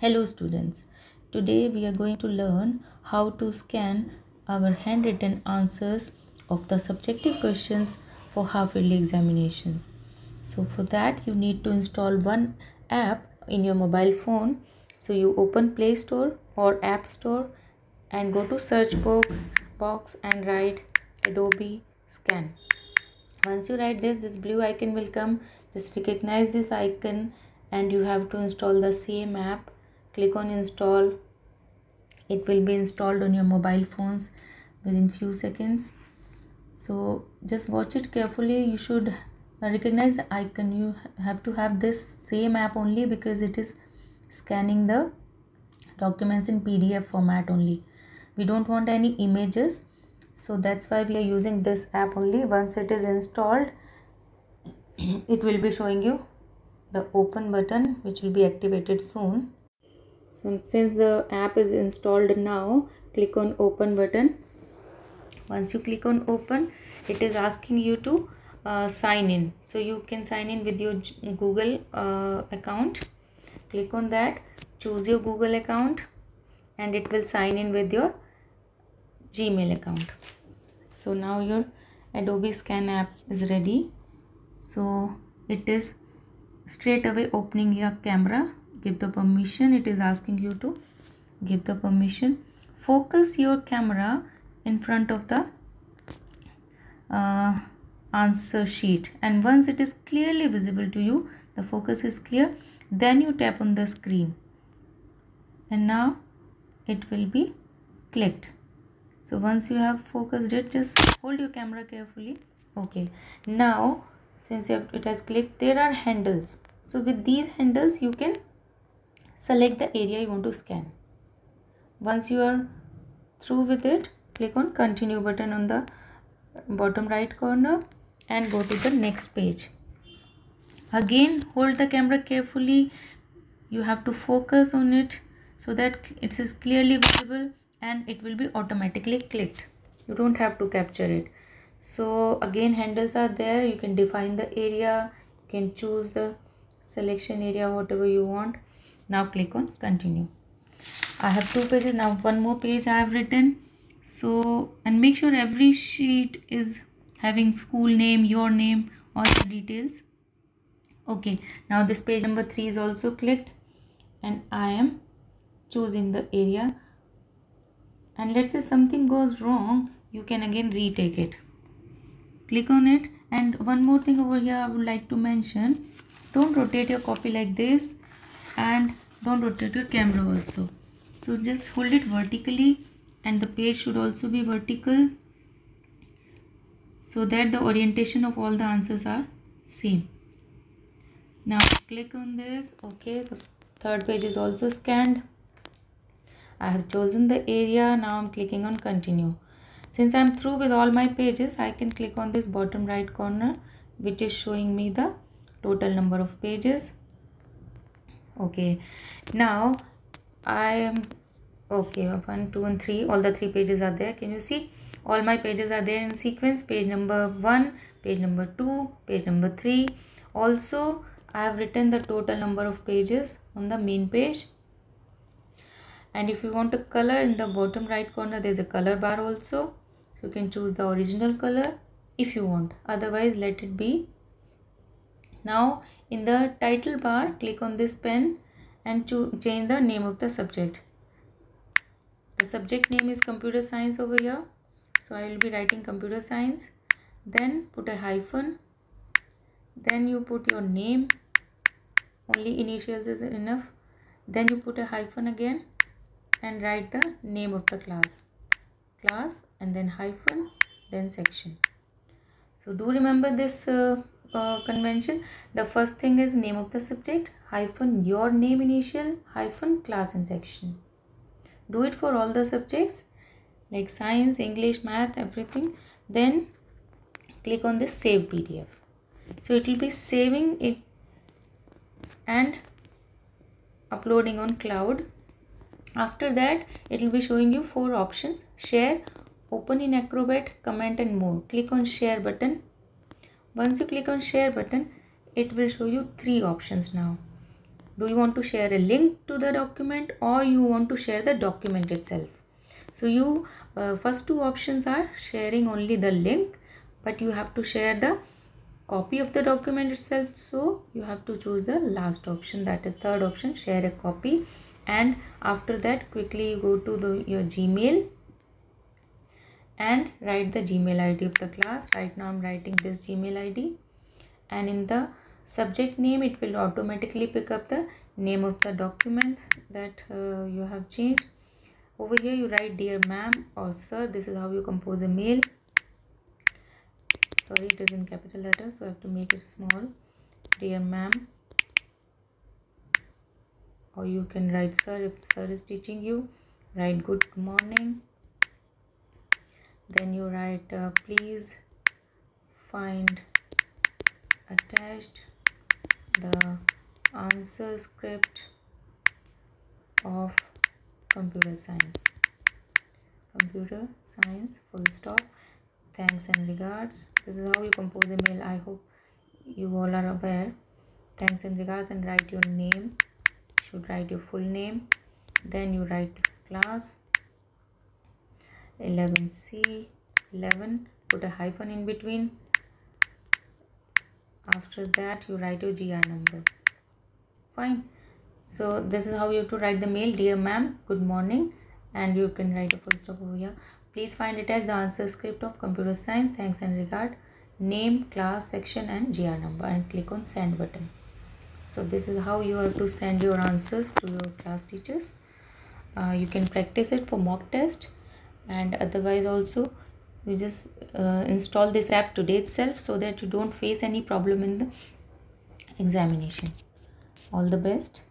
Hello students, today we are going to learn how to scan our handwritten answers of the subjective questions for half-yearly examinations. So for that you need to install one app in your mobile phone. So you open Play Store or App Store and go to search box and write Adobe Scan. Once you write this blue icon will come. Just recognize this icon and you have to install the same app. Click on install. It will be installed on your mobile phones within few seconds. So just watch it carefully. You should recognize the icon. You have to have this same app only because it is scanning the documents in PDF format only. We don't want any images, so that's why we are using this app only. Once it is installed, it will be showing you the open button which will be activated soon. So since the app is installed now, click on open button. Once you click on open, it is asking you to sign in. So you can sign in with your Google account. Click on that, choose your Google account and it will sign in with your Gmail account. So now your Adobe Scan app is ready. So it is straight away opening your camera. Give the permission. It is asking you to give the permission. Focus your camera in front of the answer sheet, and once it is clearly visible to you, the focus is clear, then you tap on the screen and now it will be clicked. So once you have focused it, just hold your camera carefully. Okay, now since it has clicked, there are handles. So with these handles you can select the area you want to scan. Once you are through with it, click on continue button on the bottom right corner and go to the next page. Again, hold the camera carefully. You have to focus on it so that it is clearly visible and it will be automatically clicked. You don't have to capture it. So again, handles are there. You can define the area. You can choose the selection area, whatever you want. Now click on continue. I have 2 pages. Now one more page I have written. So, and make sure every sheet is having school name, your name, all the details. Okay, now this page number 3 is also clicked and I am choosing the area. And let's say something goes wrong, you can again retake it. Click on it. And one more thing over here I would like to mention, don't rotate your copy like this and don't rotate your camera also. So just hold it vertically and the page should also be vertical so that the orientation of all the answers are same. Now click on this. Okay, the third page is also scanned. I have chosen the area. Now I'm clicking on continue. Since I'm through with all my pages, I can click on this bottom right corner which is showing me the total number of pages. Okay, now I am okay, 1, 2 and 3, all the 3 pages are there. Can you see? All my pages are there in sequence. Page number 1, page number 2, page number 3. Also, I have written the total number of pages on the main page. And if you want to color, in the bottom right corner there is a color bar also. So you can choose the original color if you want. Otherwise, let it be. Now in the title bar, click on this pen and change the name of the subject. The subject name is computer science over here. So I will be writing computer science. Then put a hyphen. Then you put your name. Only initials is enough. Then you put a hyphen again and write the name of the class. Class and then hyphen, then section. So do remember this convention. The first thing is name of the subject, hyphen your name initial, hyphen class and section. Do it for all the subjects like science, English, math, everything. Then click on this save PDF. So it will be saving it and uploading on cloud. After that, it will be showing you 4 options: share, open in Acrobat, comment and more. Click on share button. Once you click on share button, it will show you 3 options now. do you want to share a link to the document or you want to share the document itself. So you first two options are sharing only the link, but you have to share the copy of the document itself, so you have to choose the last option, that is third option, share a copy. And after that quickly you go to your Gmail and write the Gmail ID of the class. Right now I'm writing this Gmail ID, and in the subject name it will automatically pick up the name of the document that you have changed. Over here you write dear ma'am or sir. This is how you compose a mail. Sorry, it is in capital letters, so I have to make it small. Dear ma'am, or you can write sir if sir is teaching you. Write good morning. Then you write please find attached the answer script of computer science full stop. Thanks and regards. This is how you compose a mail. I hope you all are aware. Thanks and regards, and write your name. You should write your full name. Then you write class 11C 11, put a hyphen in between. After that you write your GR number. Fine. So this is how you have to write the mail. Dear ma'am, good morning, and you can write a full stop over here. Please find it as the answer script of computer science. Thanks and regard. Name, class, section and GR number, and click on send button. So this is how you have to send your answers to your class teachers. You can practice it for mock test, and otherwise also you just install this app today itself, so that you don't face any problem in the examination. All the best.